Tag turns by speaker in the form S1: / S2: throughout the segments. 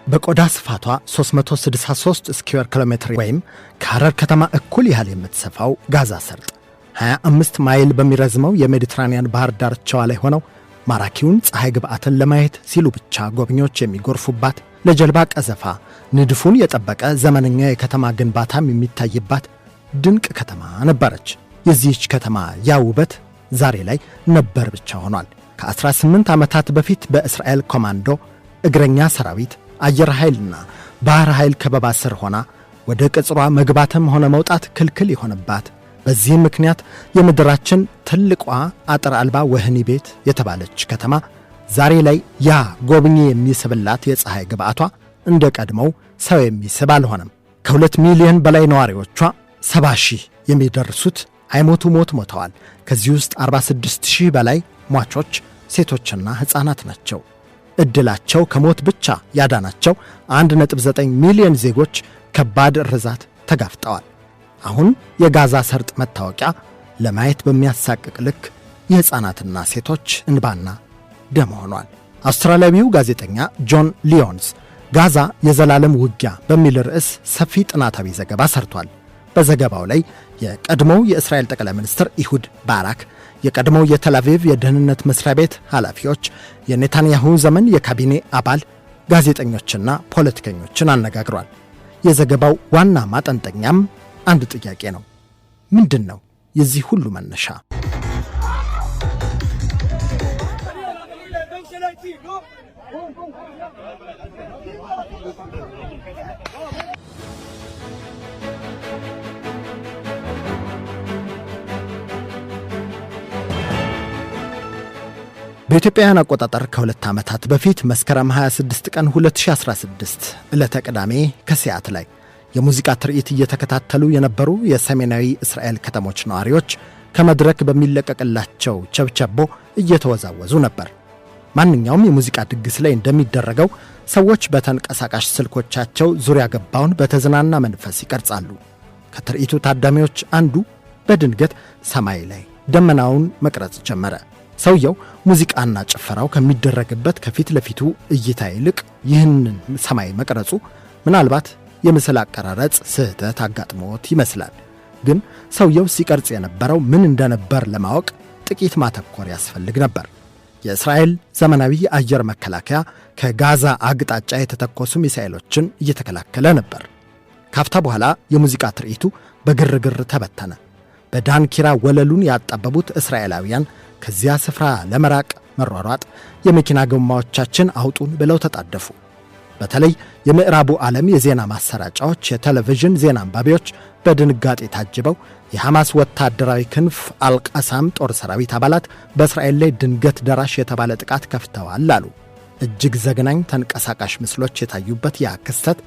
S1: በቆዳ ስፋቷ 363 ስኩዌር ኪሎሜትር ወይም ከሐረር ከተማ እኩል ያህል የምትሰፋው ጋዛ ሰርጥ 25 ማይል በሚረዝመው የሜዲትራኒያን ባህር ዳርቻዋ ላይ ሆነው ማራኪውን ፀሐይ ግብዓትን ለማየት ሲሉ ብቻ ጎብኚዎች የሚጎርፉባት፣ ለጀልባ ቀዘፋ ንድፉን የጠበቀ ዘመነኛ የከተማ ግንባታም የሚታይባት ድንቅ ከተማ ነበረች። የዚህች ከተማ ያ ውበት ዛሬ ላይ ነበር ብቻ ሆኗል። ከ18 ዓመታት በፊት በእስራኤል ኮማንዶ እግረኛ ሰራዊት አየር ኃይልና ባህር ኃይል ከበባ ስር ሆና ወደ ቅጽሯ መግባትም ሆነ መውጣት ክልክል የሆነባት፣ በዚህም ምክንያት የምድራችን ትልቋ አጥር አልባ ወህኒ ቤት የተባለች ከተማ ዛሬ ላይ ያ ጎብኚ የሚስብላት የፀሐይ ግብዓቷ እንደ ቀድሞው ሰው የሚስብ አልሆነም። ከ2 ሚሊዮን በላይ ነዋሪዎቿ 70 ሺህ የሚደርሱት አይሞቱ ሞት ሞተዋል። ከዚህ ውስጥ 46 ሺህ በላይ ሟቾች ሴቶችና ሕፃናት ናቸው። ዕድላቸው ከሞት ብቻ ያዳናቸው 1.9 ሚሊዮን ዜጎች ከባድ ርዛት ተጋፍጠዋል። አሁን የጋዛ ሰርጥ መታወቂያ ለማየት በሚያሳቅቅ ልክ የሕፃናትና ሴቶች እንባና ደም ሆኗል። አውስትራሊያዊው ጋዜጠኛ ጆን ሊዮንስ ጋዛ የዘላለም ውጊያ በሚል ርዕስ ሰፊ ጥናታዊ ዘገባ ሰርቷል። በዘገባው ላይ የቀድሞው የእስራኤል ጠቅላይ ሚኒስትር ኢሁድ ባራክ፣ የቀድሞው የቴልአቪቭ የደህንነት መስሪያ ቤት ኃላፊዎች፣ የኔታንያሁ ዘመን የካቢኔ አባል ጋዜጠኞችና ፖለቲከኞችን አነጋግሯል። የዘገባው ዋና ማጠንጠኛም አንድ ጥያቄ ነው። ምንድን ነው የዚህ ሁሉ መነሻ? በኢትዮጵያውያን አቆጣጠር ከ2 ዓመታት በፊት መስከረም 26 ቀን 2016 ዕለተ ቅዳሜ ከሲያት ላይ የሙዚቃ ትርኢት እየተከታተሉ የነበሩ የሰሜናዊ እስራኤል ከተሞች ነዋሪዎች ከመድረክ በሚለቀቅላቸው ቸብቸቦ እየተወዛወዙ ነበር። ማንኛውም የሙዚቃ ድግስ ላይ እንደሚደረገው ሰዎች በተንቀሳቃሽ ስልኮቻቸው ዙሪያ ገባውን በተዝናና መንፈስ ይቀርጻሉ። ከትርኢቱ ታዳሚዎች አንዱ በድንገት ሰማይ ላይ ደመናውን መቅረጽ ጀመረ። ሰውየው ሙዚቃና ጭፈራው ከሚደረግበት ከፊት ለፊቱ እይታ ይልቅ ይህንን ሰማይ መቅረጹ ምናልባት የምስል አቀራረጽ ስህተት አጋጥሞት ይመስላል። ግን ሰውየው ሲቀርጽ የነበረው ምን እንደነበር ለማወቅ ጥቂት ማተኮር ያስፈልግ ነበር። የእስራኤል ዘመናዊ የአየር መከላከያ ከጋዛ አቅጣጫ የተተኮሱ ሚሳኤሎችን እየተከላከለ ነበር። ካፍታ በኋላ የሙዚቃ ትርኢቱ በግርግር ተበተነ። በዳንኪራ ወለሉን ያጣበቡት እስራኤላውያን ከዚያ ስፍራ ለመራቅ መሯሯጥ፣ የመኪና ጎማዎቻችን አውጡን ብለው ተጣደፉ። በተለይ የምዕራቡ ዓለም የዜና ማሰራጫዎች፣ የቴሌቪዥን ዜና አንባቢዎች በድንጋጤ ታጅበው የሐማስ ወታደራዊ ክንፍ አልቃሳም ጦር ሰራዊት አባላት በእስራኤል ላይ ድንገት ደራሽ የተባለ ጥቃት ከፍተዋል አሉ። እጅግ ዘግናኝ ተንቀሳቃሽ ምስሎች የታዩበት ያ ክስተት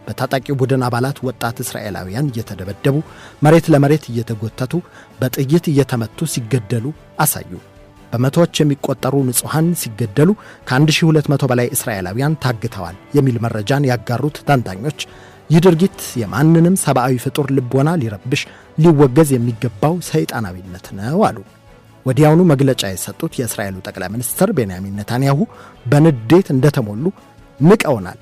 S1: በታጣቂው ቡድን አባላት ወጣት እስራኤላውያን እየተደበደቡ መሬት ለመሬት እየተጎተቱ በጥይት እየተመቱ ሲገደሉ አሳዩ። በመቶዎች የሚቆጠሩ ንጹሐን ሲገደሉ ከ1200 በላይ እስራኤላውያን ታግተዋል የሚል መረጃን ያጋሩት ተንታኞች ይህ ድርጊት የማንንም ሰብአዊ ፍጡር ልቦና ሊረብሽ ሊወገዝ የሚገባው ሰይጣናዊነት ነው አሉ። ወዲያውኑ መግለጫ የሰጡት የእስራኤሉ ጠቅላይ ሚኒስትር ቤንያሚን ኔታንያሁ በንዴት እንደተሞሉ ንቀውናል፣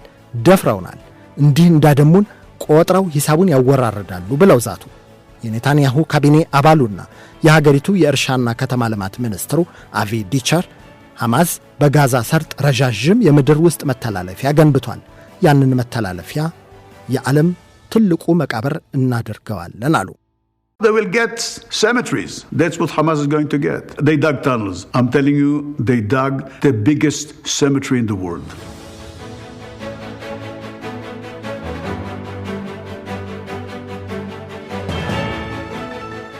S1: ደፍረውናል፣ እንዲህ እንዳደሙን ቆጥረው ሂሳቡን ያወራርዳሉ ብለው ዛቱ። የኔታንያሁ ካቢኔ አባሉና የሀገሪቱ የእርሻና ከተማ ልማት ሚኒስትሩ አቪ ዲቸር ሐማስ በጋዛ ሰርጥ ረዣዥም የምድር ውስጥ መተላለፊያ ገንብቷል፣ ያንን መተላለፊያ የዓለም ትልቁ መቃብር እናደርገዋለን አሉ።
S2: They will get cemeteries. That's what Hamas is going to get. They dug tunnels. I'm telling you, they dug the biggest cemetery in the world.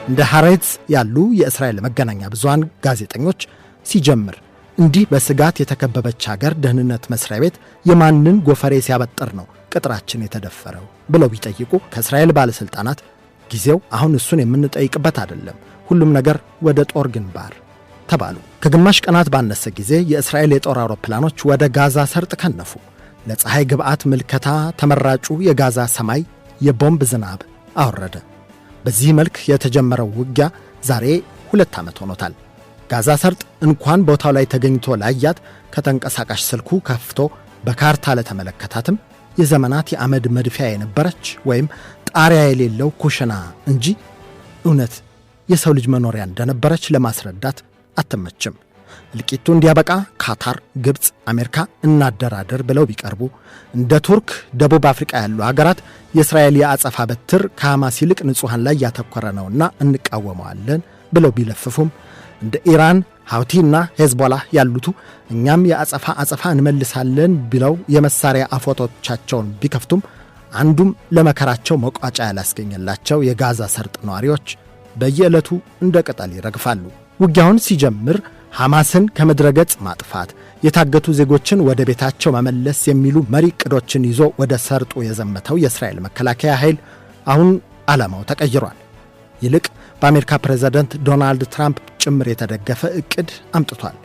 S1: እንደ ሐሬትስ ያሉ የእስራኤል መገናኛ ብዙሃን ጋዜጠኞች ሲጀምር እንዲህ በስጋት የተከበበች ሀገር ደህንነት መስሪያ ቤት የማንን ጎፈሬ ሲያበጥር ነው ቅጥራችን የተደፈረው ብለው ቢጠይቁ ከእስራኤል ባለሥልጣናት ጊዜው አሁን እሱን የምንጠይቅበት አይደለም፣ ሁሉም ነገር ወደ ጦር ግንባር ተባሉ። ከግማሽ ቀናት ባነሰ ጊዜ የእስራኤል የጦር አውሮፕላኖች ወደ ጋዛ ሰርጥ ከነፉ። ለፀሐይ ግብዓት ምልከታ ተመራጩ የጋዛ ሰማይ የቦምብ ዝናብ አወረደ። በዚህ መልክ የተጀመረው ውጊያ ዛሬ 2 ዓመት ሆኖታል። ጋዛ ሰርጥ እንኳን ቦታው ላይ ተገኝቶ ላያት ከተንቀሳቃሽ ስልኩ ከፍቶ በካርታ ለተመለከታትም የዘመናት የአመድ መድፊያ የነበረች ወይም ጣሪያ የሌለው ኩሽና እንጂ እውነት የሰው ልጅ መኖሪያ እንደነበረች ለማስረዳት አትመችም። እልቂቱ እንዲያበቃ ካታር፣ ግብፅ፣ አሜሪካ እናደራደር ብለው ቢቀርቡ እንደ ቱርክ፣ ደቡብ አፍሪካ ያሉ ሀገራት የእስራኤል የአጸፋ በትር ከሐማስ ይልቅ ንጹሐን ላይ ያተኮረ ነውና እንቃወመዋለን ብለው ቢለፍፉም እንደ ኢራን፣ ሃውቲና ሄዝቦላ ያሉቱ እኛም የአጸፋ እንመልሳለን ብለው የመሳሪያ አፎቶቻቸውን ቢከፍቱም አንዱም ለመከራቸው መቋጫ ያላስገኘላቸው የጋዛ ሰርጥ ነዋሪዎች በየዕለቱ እንደ ቅጠል ይረግፋሉ። ውጊያውን ሲጀምር ሐማስን ከምድረገጽ ማጥፋት፣ የታገቱ ዜጎችን ወደ ቤታቸው መመለስ የሚሉ መሪ ዕቅዶችን ይዞ ወደ ሰርጡ የዘመተው የእስራኤል መከላከያ ኃይል አሁን ዓላማው ተቀይሯል። ይልቅ በአሜሪካ ፕሬዝዳንት ዶናልድ ትራምፕ ጭምር የተደገፈ ዕቅድ አምጥቷል።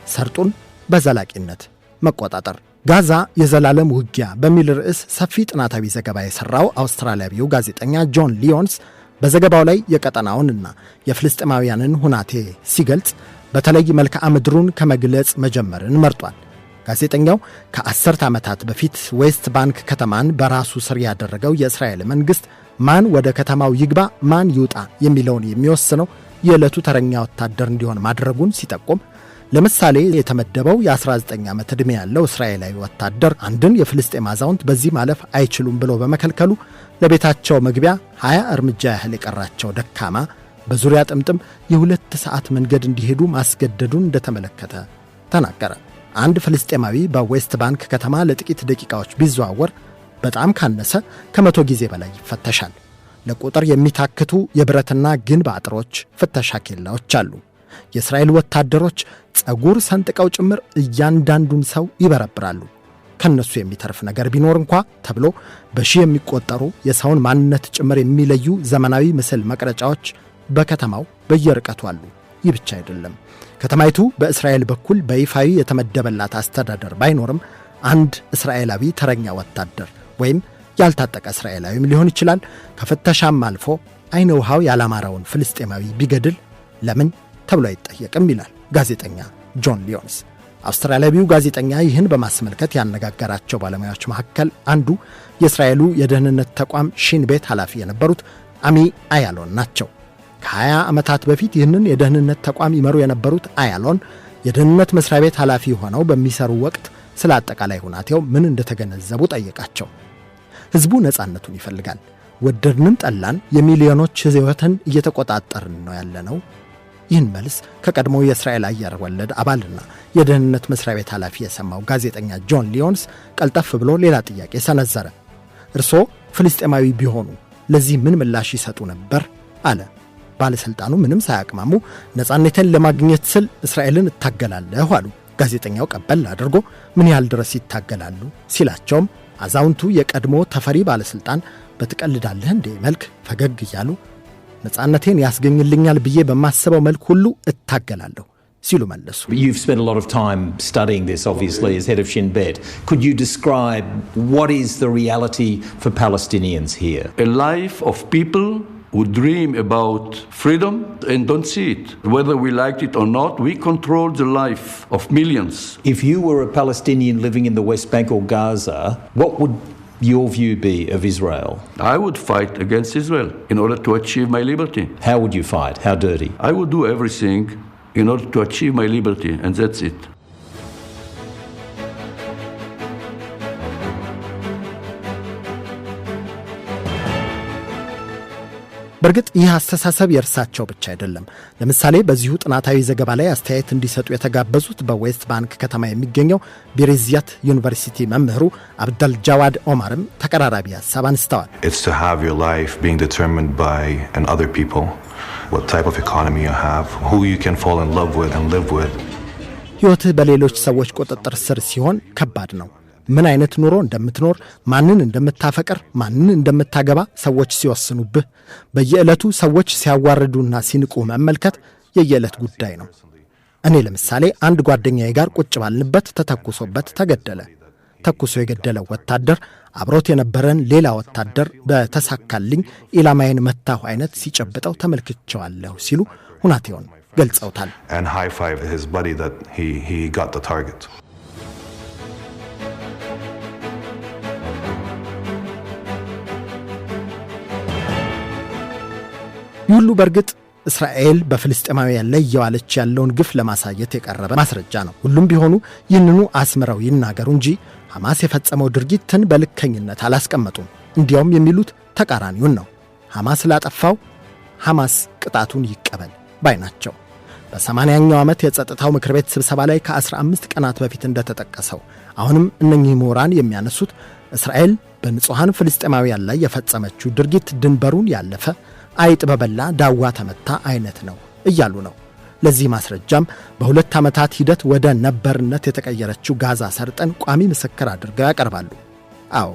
S1: ሰርጡን በዘላቂነት መቆጣጠር። ጋዛ የዘላለም ውጊያ በሚል ርዕስ ሰፊ ጥናታዊ ዘገባ የሠራው አውስትራሊያዊው ጋዜጠኛ ጆን ሊዮንስ በዘገባው ላይ የቀጠናውንና የፍልስጤማውያንን ሁናቴ ሲገልጽ በተለይ መልክዓ ምድሩን ከመግለጽ መጀመርን መርጧል። ጋዜጠኛው ከ10 ዓመታት በፊት ዌስት ባንክ ከተማን በራሱ ስር ያደረገው የእስራኤል መንግሥት ማን ወደ ከተማው ይግባ ማን ይውጣ የሚለውን የሚወስነው የዕለቱ ተረኛ ወታደር እንዲሆን ማድረጉን ሲጠቁም፣ ለምሳሌ የተመደበው የ19 ዓመት ዕድሜ ያለው እስራኤላዊ ወታደር አንድን የፍልስጤም አዛውንት በዚህ ማለፍ አይችሉም ብሎ በመከልከሉ ለቤታቸው መግቢያ 20 እርምጃ ያህል የቀራቸው ደካማ በዙሪያ ጥምጥም የ2 ሰዓት መንገድ እንዲሄዱ ማስገደዱን እንደተመለከተ ተናገረ። አንድ ፍልስጤማዊ በዌስት ባንክ ከተማ ለጥቂት ደቂቃዎች ቢዘዋወር በጣም ካነሰ ከ100 ጊዜ በላይ ይፈተሻል። ለቁጥር የሚታክቱ የብረትና ግንብ አጥሮች ፍተሻ ኬላዎች አሉ። የእስራኤል ወታደሮች ጸጉር ሰንጥቀው ጭምር እያንዳንዱን ሰው ይበረብራሉ። ከነሱ የሚተርፍ ነገር ቢኖር እንኳ ተብሎ በሺህ የሚቆጠሩ የሰውን ማንነት ጭምር የሚለዩ ዘመናዊ ምስል መቅረጫዎች በከተማው በየርቀቱ አሉ። ይህ ብቻ አይደለም። ከተማይቱ በእስራኤል በኩል በይፋዊ የተመደበላት አስተዳደር ባይኖርም አንድ እስራኤላዊ ተረኛ ወታደር ወይም ያልታጠቀ እስራኤላዊም ሊሆን ይችላል ከፍተሻም አልፎ አይነ ውሃው ያላማረውን ፍልስጤማዊ ቢገድል ለምን ተብሎ አይጠየቅም ይላል ጋዜጠኛ ጆን ሊዮንስ። አውስትራሊያዊው ጋዜጠኛ ይህን በማስመልከት ያነጋገራቸው ባለሙያዎች መካከል አንዱ የእስራኤሉ የደህንነት ተቋም ሺን ቤት ኃላፊ የነበሩት አሚ አያሎን ናቸው። ከ20 ዓመታት በፊት ይህንን የደህንነት ተቋም ይመሩ የነበሩት አያሎን የደህንነት መስሪያ ቤት ኃላፊ ሆነው በሚሰሩ ወቅት ስለ አጠቃላይ ሁናቴው ምን እንደተገነዘቡ ጠየቃቸው። ሕዝቡ ነፃነቱን ይፈልጋል። ወደድንም ጠላን የሚሊዮኖች ሕይወትን እየተቆጣጠርን ነው ያለነው። ይህን መልስ ከቀድሞው የእስራኤል አየር ወለድ አባልና የደህንነት መስሪያ ቤት ኃላፊ የሰማው ጋዜጠኛ ጆን ሊዮንስ ቀልጠፍ ብሎ ሌላ ጥያቄ ሰነዘረ። እርስዎ ፍልስጤማዊ ቢሆኑ ለዚህ ምን ምላሽ ይሰጡ ነበር አለ። ባለሥልጣኑ ምንም ሳያቅማሙ ነፃነትን ለማግኘት ስል እስራኤልን እታገላለሁ አሉ። ጋዜጠኛው ቀበል አድርጎ ምን ያህል ድረስ ይታገላሉ ሲላቸውም አዛውንቱ የቀድሞ ተፈሪ ባለሥልጣን በትቀልዳለህ እንዴ መልክ ፈገግ እያሉ ነፃነቴን ያስገኝልኛል ብዬ በማስበው መልክ ሁሉ እታገላለሁ ሲሉ መለሱ።
S3: You've spent a lot of time studying this, obviously, as head of Shin Bet. Could you describe what is the reality for Palestinians here?
S2: A life of people who dream about freedom and don't see it. Whether we liked it or not, we control the life of millions.
S3: If you were a Palestinian living in the West Bank or Gaza, what would your view be of Israel?
S2: I would fight against Israel in order to achieve my liberty.
S3: How would you fight? How dirty?
S2: I would do everything in order to achieve my liberty, and that's it.
S1: በእርግጥ ይህ አስተሳሰብ የእርሳቸው ብቻ አይደለም። ለምሳሌ በዚሁ ጥናታዊ ዘገባ ላይ አስተያየት እንዲሰጡ የተጋበዙት በዌስት ባንክ ከተማ የሚገኘው ቤሬዚያት ዩኒቨርሲቲ መምህሩ አብደል ጃዋድ ኦማርም ተቀራራቢ ሐሳብ አንስተዋል።
S4: It's to have your life being determined by other people, what type of economy you have, who you can fall in love with and live with.
S1: ሕይወትህ በሌሎች ሰዎች ቁጥጥር ስር ሲሆን ከባድ ነው። ምን አይነት ኑሮ እንደምትኖር፣ ማንን እንደምታፈቅር፣ ማንን እንደምታገባ ሰዎች ሲወስኑብህ፣ በየዕለቱ ሰዎች ሲያዋርዱና ሲንቁ መመልከት የየዕለት ጉዳይ ነው። እኔ ለምሳሌ አንድ ጓደኛዬ ጋር ቁጭ ባልንበት ተተኩሶበት ተገደለ። ተኩሶ የገደለው ወታደር አብሮት የነበረን ሌላ ወታደር በተሳካልኝ ኢላማዬን መታሁ አይነት ሲጨብጠው ተመልክቼዋለሁ ሲሉ ሁናቴውን ገልጸውታል።
S4: And high-five his buddy that he got the target.
S1: ሁሉ በርግጥ እስራኤል በፍልስጤማውያን ላይ እየዋለች ያለውን ግፍ ለማሳየት የቀረበ ማስረጃ ነው። ሁሉም ቢሆኑ ይህንኑ አስምረው ይናገሩ እንጂ ሐማስ የፈጸመው ድርጊትን በልከኝነት አላስቀመጡም። እንዲያውም የሚሉት ተቃራኒውን ነው። ሐማስ ላጠፋው ሐማስ ቅጣቱን ይቀበል ባይ ናቸው። በ80ኛው ዓመት የጸጥታው ምክር ቤት ስብሰባ ላይ ከ15 ቀናት በፊት እንደተጠቀሰው አሁንም እነኚህ ምሁራን የሚያነሱት እስራኤል በንጹሐን ፍልስጤማውያን ላይ የፈጸመችው ድርጊት ድንበሩን ያለፈ አይጥ በበላ ዳዋ ተመታ አይነት ነው እያሉ ነው። ለዚህ ማስረጃም በ2 ዓመታት ሂደት ወደ ነበርነት የተቀየረችው ጋዛ ሰርጥን ቋሚ ምስክር አድርገው ያቀርባሉ። አዎ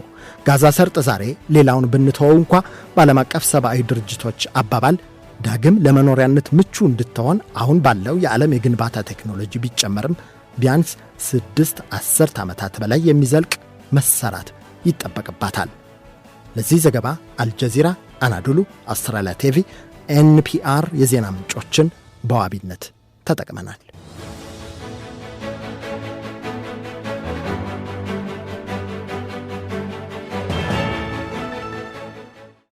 S1: ጋዛ ሰርጥ ዛሬ ሌላውን ብንተወው እንኳ በዓለም አቀፍ ሰብአዊ ድርጅቶች አባባል ዳግም ለመኖሪያነት ምቹ እንድትሆን አሁን ባለው የዓለም የግንባታ ቴክኖሎጂ ቢጨመርም ቢያንስ 6 ዓመታት በላይ የሚዘልቅ መሰራት ይጠበቅባታል። ለዚህ ዘገባ አልጀዚራ፣ አናዶሉ፣ አውስትራሊያ ቲቪ፣ ኤንፒአር የዜና ምንጮችን በዋቢነት ተጠቅመናል።